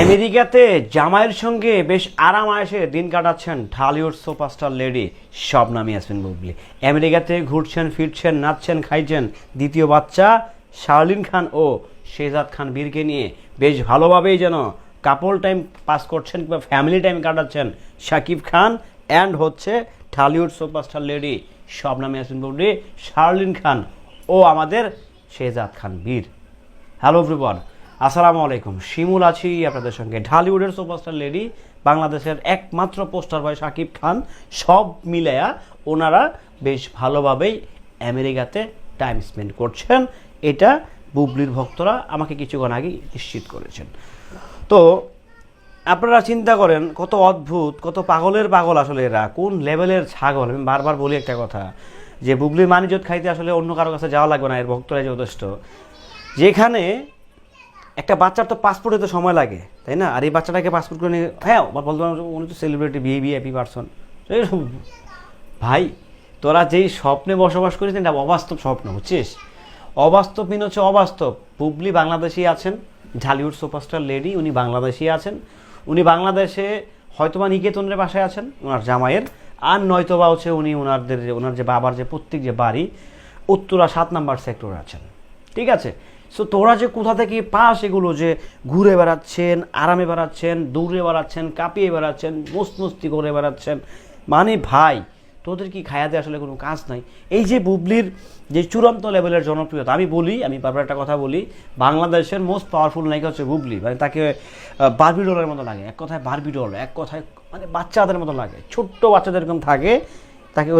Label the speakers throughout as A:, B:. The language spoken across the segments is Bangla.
A: আমেরিকাতে জামাইয়ের সঙ্গে বেশ আরাম আয়েশে দিন কাটাচ্ছেন ঢালিউড সুপারস্টার লেডি শবনম ইয়াসমিন বুবলি। আমেরিকাতে ঘুরছেন ফিরছেন নাচছেন খাইছেন দ্বিতীয় বাচ্চা শার্লিন খান ও শেহজাদ খান বীরকে নিয়ে বেশ ভালোভাবেই যেন কাপল টাইম পাস করছেন কিংবা ফ্যামিলি টাইম কাটাচ্ছেন শাকিব খান অ্যান্ড হচ্ছে ঢালিউড সুপারস্টার লেডি শবনম ইয়াসমিন বুবলি, শার্লিন খান ও আমাদের শেহজাদ খান বীর। হ্যালো এভরিওয়ান, আসসালামু আলাইকুম। শিমুল আছি আপনাদের সঙ্গে। ঢালিউডের সুপারস্টার লেডি, বাংলাদেশের একমাত্র পোস্টার বয় শাকিব খান, সব মিলায়া ওনারা বেশ ভালোভাবেই আমেরিকাতে টাইম স্পেন্ড করছেন। এটা বুবলির ভক্তরা আমাকে কিছুক্ষণ আগে নিশ্চিত করেছেন। তো আপনারা চিন্তা করেন কত অদ্ভুত, কত পাগলের পাগল আসলে এরা, কোন লেভেলের ছাগল। আমি বারবার বলি একটা কথা, যে বুবলির মানিজত খাইতে আসলে অন্য কারো কাছে যাওয়া লাগবে না, এর ভক্তরাই যথেষ্ট। যেখানে একটা বাচ্চার তো পাসপোর্ট হতে সময় লাগে, তাই না? আর এই বাচ্চাটাকে পাসপোর্ট করে নিয়ে বলতে উনি তো সেলিব্রিটি ভিআইপি পারসন। ভাই, তোরা যেই স্বপ্নে বসবাস করিস এটা অবাস্তব স্বপ্ন, বুঝছিস? অবাস্তব মিন হচ্ছে অবাস্তব। বুবলি বাংলাদেশি আছেন, ঢালিউড সুপারস্টার লেডি উনি বাংলাদেশি আছেন। উনি বাংলাদেশে হয়তোবা নিকেতনের বাসায় আছেন ওনার জামাইয়ের, আর নয়তোবা হচ্ছে উনি ওনার যে বাবার যে প্রত্যেক যে বাড়ি উত্তরা 7 নম্বর সেক্টরে আছেন, ঠিক আছে? সো তোরা যে কোথা থেকে পাস এগুলো, যে ঘুরে বেড়াচ্ছেন, আরামে বেড়াচ্ছেন, দৌড়ে বেড়াচ্ছেন, কাঁপিয়ে বেড়াচ্ছেন, মস্তি করে বেড়াচ্ছেন, মানে ভাই তোদের কি খায়াতে আসলে কোনো কাজ নাই? এই যে বুবলির যে চূড়ান্ত লেভেলের জনপ্রিয়তা, আমি বারবার একটা কথা বলি, বাংলাদেশের মোস্ট পাওয়ারফুল নায়িকা হচ্ছে বুবলি। মানে তাকে বারবি ডলের মতো লাগে, এক কথায় বারবি ডল, এক কথায় মানে বাচ্চাদের মতো লাগে, ছোট্ট বাচ্চাদের এরকম থাকে, তাকে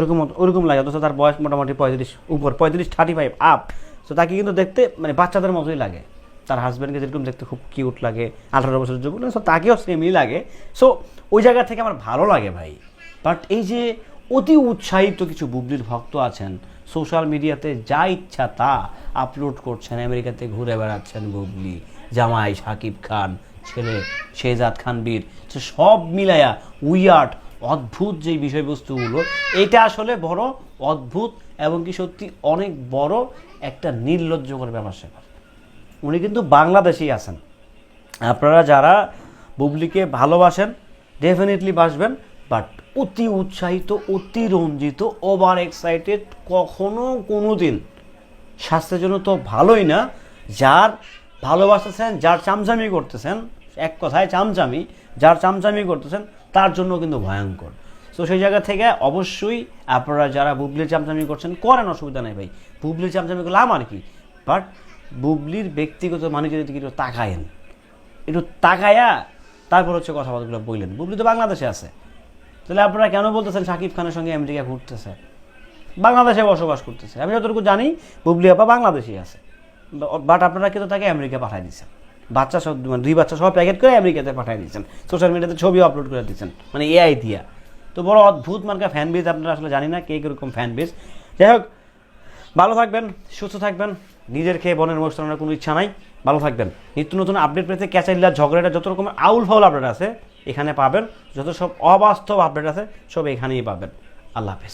A: ওরকম লাগে। অথচ তার বয়স মোটামুটি 35 উপর, 35-35 আপ। তো তাকে কিন্তু দেখতে মানে বাচ্চাদের মতোই লাগে। তার হাজব্যান্ডকে যেরকম দেখতে খুব কিউট লাগে, 18 বছরের যুবক, সো তাকেও সেমই লাগে। সো ওই জায়গা থেকে আমার ভালো লাগে ভাই। বাট এই যে অতি উৎসাহিত কিছু বুবলির ভক্ত আছেন, সোশ্যাল মিডিয়াতে যা ইচ্ছা তা আপলোড করছেন, আমেরিকাতে ঘুরে বেড়াচ্ছেন বুবলি, জামাই শাকিব খান, ছেলে শেহজাদ খান বীর, সব মিলায়া উইয়ার্ড অদ্ভুত যে বিষয়বস্তুগুলো, এটা আসলে বড় অদ্ভুত এবং কি সত্যি অনেক বড় একটা নির্লজ্জকর ব্যাপার স্যাপার। উনি কিন্তু বাংলাদেশেই আছেন। আপনারা যারা বুবলিকে ভালোবাসেন ডেফিনেটলি বাসবেন, বাট অতি উৎসাহিত, অতি রঞ্জিত, ওভার এক্সাইটেড কখনো কোনো দিন স্বাস্থ্যের জন্য তো ভালোই না। যার ভালোবাসতেছেন, যার চামচামি করতেছেন, এক কথায় চামচামি, যার চামচামি করতেছেন তার জন্য কিন্তু ভয়ঙ্কর। তো সেই জায়গা থেকে অবশ্যই আপনারা যারা বুবলির চামচামি করছেন করেন, অসুবিধা নেই ভাই। বুবলির চামচামি করলে আমার কি, বাট বুবলির ব্যক্তিগত মানুষ যদি একটু তাকায়েন, একটু তাকায়া তারপর হচ্ছে কথাবার্তাগুলো বললেন। বুবলি তো বাংলাদেশে আছে, তাহলে আপনারা কেন বলতেছেন শাকিব খানের সঙ্গে আমেরিকা ঘুরতেছে, বাংলাদেশে বসবাস করতেছে? আমি যতটুকু জানি বুবলি আপা বাংলাদেশই আছে, বাট আপনারা কিন্তু তাকে আমেরিকা পাঠিয়ে দিচ্ছেন। বাচ্চা সব, মানে 2 বাচ্চা সব প্যাকেট করে আমেরিকাতে পাঠিয়ে দিচ্ছেন, সোশ্যাল মিডিয়াতে ছবি আপলোড করে দিচ্ছেন, মানে এআই দিয়া। তো বড় অদ্ভুত মার্কা ফ্যান বেজ, আপনারা আসলে জানি না কে কীরকম ফ্যান বেজ। যাই হোক, ভালো থাকবেন, সুস্থ থাকবেন, নিজের খেয়ে বনের মোষ টানার কোনো ইচ্ছা নাই। ভালো থাকবেন। নিত্য নতুন আপডেট পেতে ক্যাচাইল্লা ঝগড়াটা যত রকমের আউল ফাউল আপডেট আছে এখানে পাবেন, যত সব অবাস্তব আপডেট আছে সব এখানেই পাবেন। আল্লাহ হাফেজ।